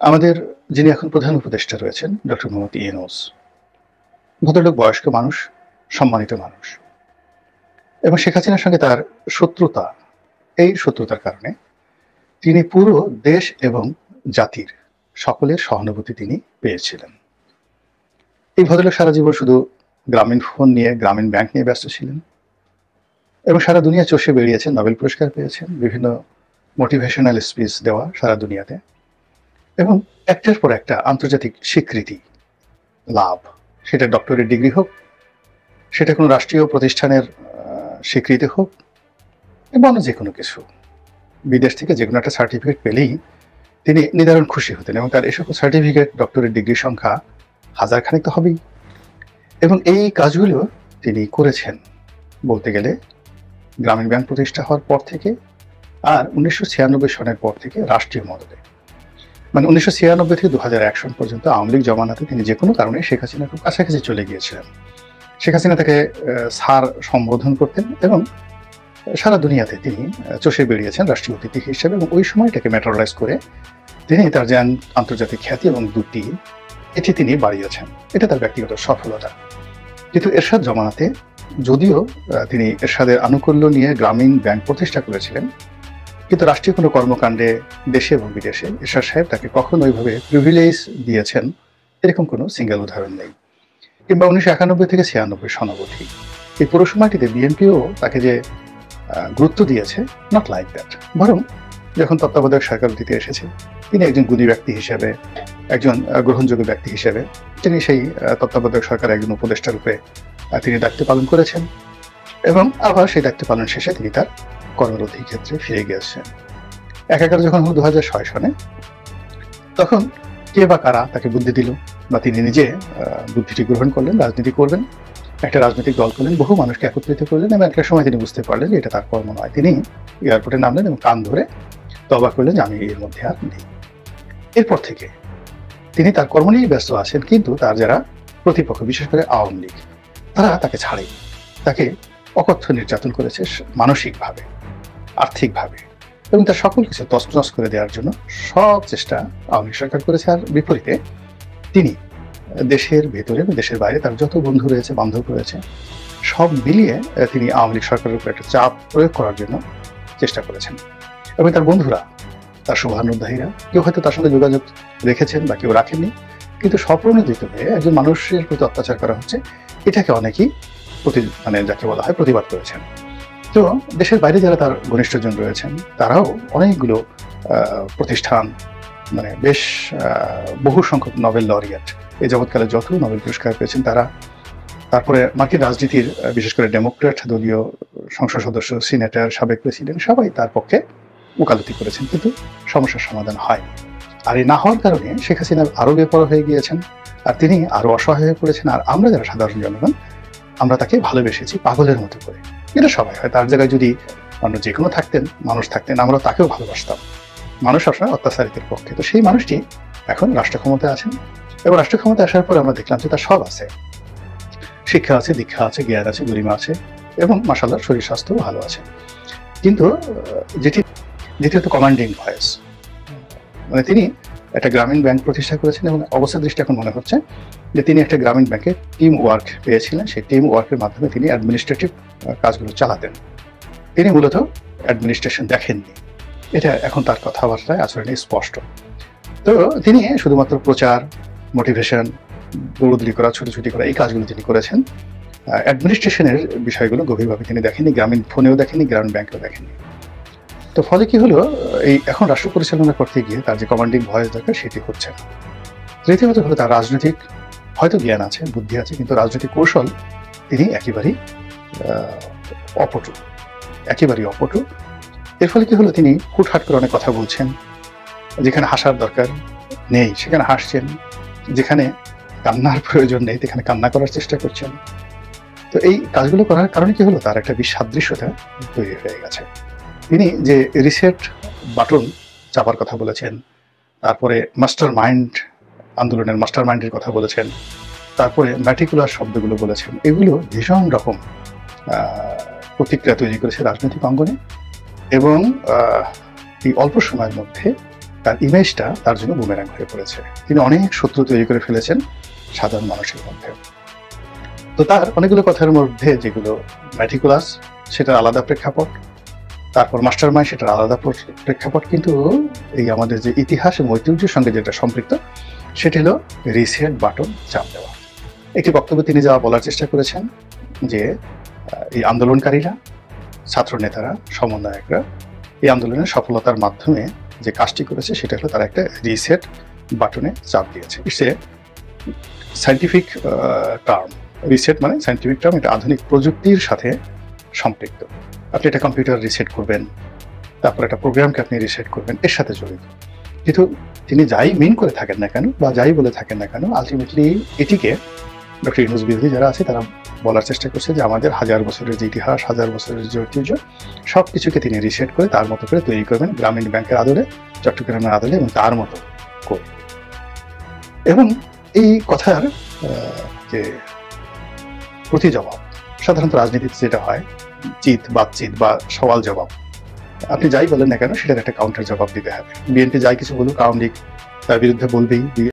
আমাদের যিনি এখন প্রধান উপদেষ্টা রয়েছেন ডক্টর মোহাম্মদ ইউনূস। ভদ্রলোক বয়স্ক মানুষ, সম্মানিত মানুষ এবং শেখ হাসিনার সঙ্গে তার শত্রুতা, এই শত্রুতার কারণে তিনি পুরো দেশ এবং জাতির সকলের সহানুভূতি তিনি পেয়েছিলেন। এই ভদ্রলোক সারা জীবন শুধু গ্রামীণ ফোন নিয়ে, গ্রামীণ ব্যাংক নিয়ে ব্যস্ত ছিলেন এবং সারা দুনিয়া চষে বেরিয়েছেন, নোবেল পুরস্কার পেয়েছেন, বিভিন্ন মোটিভেশনাল স্পিচ দেওয়া সারা দুনিয়াতে এবং একটার পর একটা আন্তর্জাতিক স্বীকৃতি লাভ, সেটা ডক্টরেট ডিগ্রি হোক, সেটা কোনো রাষ্ট্রীয় প্রতিষ্ঠানের স্বীকৃতি হোক এবং যে কোনো কিছু, বিদেশ থেকে যে কোনো একটা সার্টিফিকেট পেলেই তিনি নিদারুণ খুশি হতেন এবং তার এসব সার্টিফিকেট, ডক্টরেট ডিগ্রির সংখ্যা হাজারখানেক তো হবেই। এবং এই কাজগুলো তিনি করেছেন বলতে গেলে গ্রামীণ ব্যাংক প্রতিষ্ঠা হওয়ার পর থেকে আর 1996 সনের পর থেকে রাষ্ট্রীয় মদদে, মানে 1996 থেকে 2001 সন পর্যন্ত আওয়ামী লীগ জমানাতে তিনি যে কোনো কারণে শেখ হাসিনার খুব কাছাকাছি চলে গিয়েছিলেন। শেখ হাসিনা তাকে স্যার সম্বোধন করতেন এবং সারা দুনিয়াতে তিনি চষে বেরিয়েছেন রাষ্ট্রীয় অতিথি হিসেবে এবং ওই সময়টাকে ম্যাটারালাইজ করে তিনি তার যে আন্তর্জাতিক খ্যাতি এবং দুটি এটি তিনি বাড়িয়েছেন। এটা তার ব্যক্তিগত সফলতা। কিন্তু এরশাদ জমানাতে যদিও তিনি এরশাদের আনুকূল্য নিয়ে গ্রামীণ ব্যাংক প্রতিষ্ঠা করেছিলেন, কিন্তু রাষ্ট্রীয় কোনো কর্মকাণ্ডে দেশে এবং বিদেশে এরশাদ সাহেব তাকে কখনো ওইভাবে প্রিভিলেজ দিয়েছেন এরকম কোনো সিঙ্গেল উদাহরণ নেই। কিংবা 1991 থেকে 96 সন অবধি এই পুরো সময়টিতে বিএনপিও তাকে যে গুরুত্ব দিয়েছে, নট লাইক দ্যাট। বরং যখন তত্ত্বাবধায়ক সরকার অতীতে এসেছে, তিনি একজন গুণী ব্যক্তি হিসেবে, একজন গ্রহণযোগ্য ব্যক্তি হিসেবে তিনি সেই তত্ত্বাবধায়ক সরকারের একজন উপদেষ্টা রূপে তিনি দায়িত্ব পালন করেছেন এবং আবার সেই দায়িত্ব পালন শেষে তিনি তার কর্মরত ক্ষেত্রে ফিরে গিয়েছেন। একাকার যখন হল 2006 সনে, তখন কে বা কারা তাকে বুদ্ধি দিল বা তিনি নিজে বুদ্ধিটি গ্রহণ করলেন, রাজনীতি করবেন, একটা রাজনৈতিক দল করলেন, বহু মানুষকে একত্রিত করলেন এবং একটা সময় তিনি বুঝতে পারলেন যে এটা তার কর্ম নয়। তিনি এয়ারপোর্টে নামলেন এবং কান ধরে তওবা করলেন যে আমি এর মধ্যে আর নেই। এরপর থেকে তিনি তার কর্ম নিয়েই ব্যস্ত আছেন, কিন্তু তার যারা প্রতিপক্ষ, বিশেষ করে আওয়ামী লীগ, তারা তাকে ছাড়েনি, তাকে অকথ্য নির্যাতন করেছে মানসিকভাবে, আর্থিকভাবে এবং তার সকল কিছু তছনছ করে দেওয়ার জন্য সব চেষ্টা আওয়ামী লীগ সরকার করেছে। আর বিপরীতে তিনি দেশের ভেতরে এবং দেশের বাইরে তার যত বন্ধু রয়েছে, বান্ধব রয়েছে, সব মিলিয়ে তিনি আওয়ামী লীগ সরকারের উপর একটা চাপ প্রয়োগ করার জন্য চেষ্টা করেছেন। এবং তার বন্ধুরা, তার শুভানুধ্যায়ীরা, কেউ হয়তো তার সঙ্গে যোগাযোগ রেখেছেন বা কেউ রাখেননি, কিন্তু স্বপ্রণোদিত হয়ে একজন মানুষের প্রতি অত্যাচার করা হচ্ছে, এটাকে অনেকেই মানে যাকে বলা হয় প্রতিবাদ করেছেন। তো দেশের বাইরে যারা তার ঘনিষ্ঠজন রয়েছেন, তারাও অনেকগুলো প্রতিষ্ঠান, মানে বেশ বহু সংখ্যক নোবেল লরিয়েট, এই জগৎকালে যত নোবেল পুরস্কার পেয়েছেন তারা, তারপরে মার্কিন রাজনীতির বিশেষ করে ডেমোক্র্যাট দলীয় সংসদ সদস্য, সিনেটর, সাবেক প্রেসিডেন্ট সবাই তার পক্ষে ওকালতি করেছেন, কিন্তু সমস্যার সমাধান হয়নি। আর এই না হওয়ার কারণে শেখ হাসিনা আরও বেপরোয়া হয়ে গিয়েছেন আর তিনি আরও অসহায় হয়ে পড়েছেন। আর আমরা যারা সাধারণ জনগণ, আমরা তাকে ভালোবেসেছি পাগলের মতো করে। এটা সবাই হয়। তার জায়গায় যদি অন্য যে কোনো মানুষ থাকতেন, আমরা তাকেও ভালোবাসতাম। মানুষ সবসময় অত্যাচারিতের পক্ষে। তো সেই মানুষটি এখন রাষ্ট্র ক্ষমতায় আছেন এবং রাষ্ট্র ক্ষমতায় আসার পর আমরা দেখলাম যে তার সব আছে, শিক্ষা আছে, দীক্ষা আছে, জ্ঞান আছে, গরিমা আছে এবং মাশাআল্লাহ শরীর স্বাস্থ্যও ভালো আছে। কিন্তু দ্বিতীয়ত কমান্ডিং ভয়েস, মানে তিনি একটা গ্রামীণ ব্যাংক প্রতিষ্ঠা করেছেন এবং অবস্থা দৃষ্টি এখন মনে হচ্ছে যে তিনি একটা গ্রামীণ ব্যাংকে টিম ওয়ার্ক পেয়েছিলেন। সেই টিম ওয়ার্কের মাধ্যমে তিনি অ্যাডমিনিস্ট্রেটিভ কাজগুলো চালাতেন। তিনি মূলত অ্যাডমিনিস্ট্রেশন দেখেননি, এটা এখন তার কথাবার্তায় আচরণে স্পষ্ট। তো তিনি শুধুমাত্র প্রচার, মোটিভেশন, দৌড়দৌড়ি করা, ছুটোছুটি করা, এই কাজগুলো তিনি করেছেন। অ্যাডমিনিস্ট্রেশনের বিষয়গুলো গভীরভাবে তিনি দেখেননি, গ্রামীণ ফোনেও দেখেননি, গ্রামীণ ব্যাংকেও দেখেননি। তো ফলে কি হলো, এই এখন রাষ্ট্র পরিচালনা করতে গিয়ে তার যে কমান্ডিং ভয়েস দরকার সেটি হচ্ছে না। তৃতীয়ত হলো তার রাজনৈতিক হয়তো জ্ঞান আছে, বুদ্ধি আছে, কিন্তু রাজনৈতিক কৌশল তিনি একেবারেই অপটু। এর ফলে কি হলো, তিনি হুটহাট করে অনেক কথা বলছেন, যেখানে হাসার দরকার নেই সেখানে হাসছেন, যেখানে কান্নার প্রয়োজন নেই সেখানে কান্না করার চেষ্টা করছেন। তো এই কাজগুলো করার কারণে কি হলো, তার একটা বিসাদৃশ্যতা তৈরি হয়ে গেছে। তিনি যে রিসেট বাটন চাপার কথা বলেছেন, তারপরে মাস্টার মাইন্ড আন্দোলনের মাস্টার মাইন্ডের কথা বলেছেন, তারপরে ম্যাটিকুলার শব্দগুলো বলেছেন, এগুলো ভীষণ রকম প্রতিক্রিয়া তৈরি করেছে রাজনৈতিক অঙ্গনে এবং এই অল্প সময়ের মধ্যে তার ইমেজটা তার জন্য বুমেরাং হয়ে পড়েছে। তিনি অনেক শত্রু তৈরি করে ফেলেছেন সাধারণ মানুষের মধ্যে। তো তার অনেকগুলো কথার মধ্যে যেগুলো ম্যাটিকুলাস, সেটার আলাদা প্রেক্ষাপট, তারপর মাস্টার মাইন্ড, সেটার আলাদা প্রেক্ষাপট, কিন্তু এই আমাদের যে ইতিহাস এবং ঐতিহ্যের সঙ্গে যেটা সম্পৃক্ত সেটি হলো রিসেট বাটন চাপ দেওয়া। একটি বক্তব্যে তিনি যা বলার চেষ্টা করেছেন যে এই আন্দোলনকারীরা, ছাত্র নেতারা, সমন্বয়করা এই আন্দোলনের সফলতার মাধ্যমে যে কাজটি করেছে সেটা হলো তারা একটা রিসেট বাটনে চাপ দিয়েছে। It's a scientific term. Reset মানে সায়েন্টিফিক টার্ম, এটা আধুনিক প্রযুক্তির সাথে সম্পৃক্ত। আপনি একটা কম্পিউটার রিসেট করবেন, তারপর একটা প্রোগ্রামকে আপনি রিসেট করবেন, এর সাথে জড়িত। কিন্তু তিনি যাই মিন করে থাকেন না কেন বা যাই বলে থাকেন না কেন, আলটিমেটলি এটিকে ডক্টর ইউনূস বিরোধী যারা আছে তারা বলার চেষ্টা করছে যে আমাদের হাজার বছরের যে ইতিহাস, হাজার বছরের যে ঐতিহ্য, সব কিছুকে তিনি রিসেট করে তার মতো করে তৈরি করবেন গ্রামীণ ব্যাংকের আদলে, চট্টগ্রামের আদলে এবং তার মতো করে। এবং এই কথার যে প্রতি জবাব, সাধারণত রাজনীতিতে যেটা হয় চিত বাতচিত বা সওয়াল জবাব, আপনি যাই বলেন না কেন সেটার একটা কাউন্টার জবাব দিতে হবে। বিএনপি যাই কিছু বলুক, আওয়ামী লীগ তার বিরুদ্ধে বলবেই।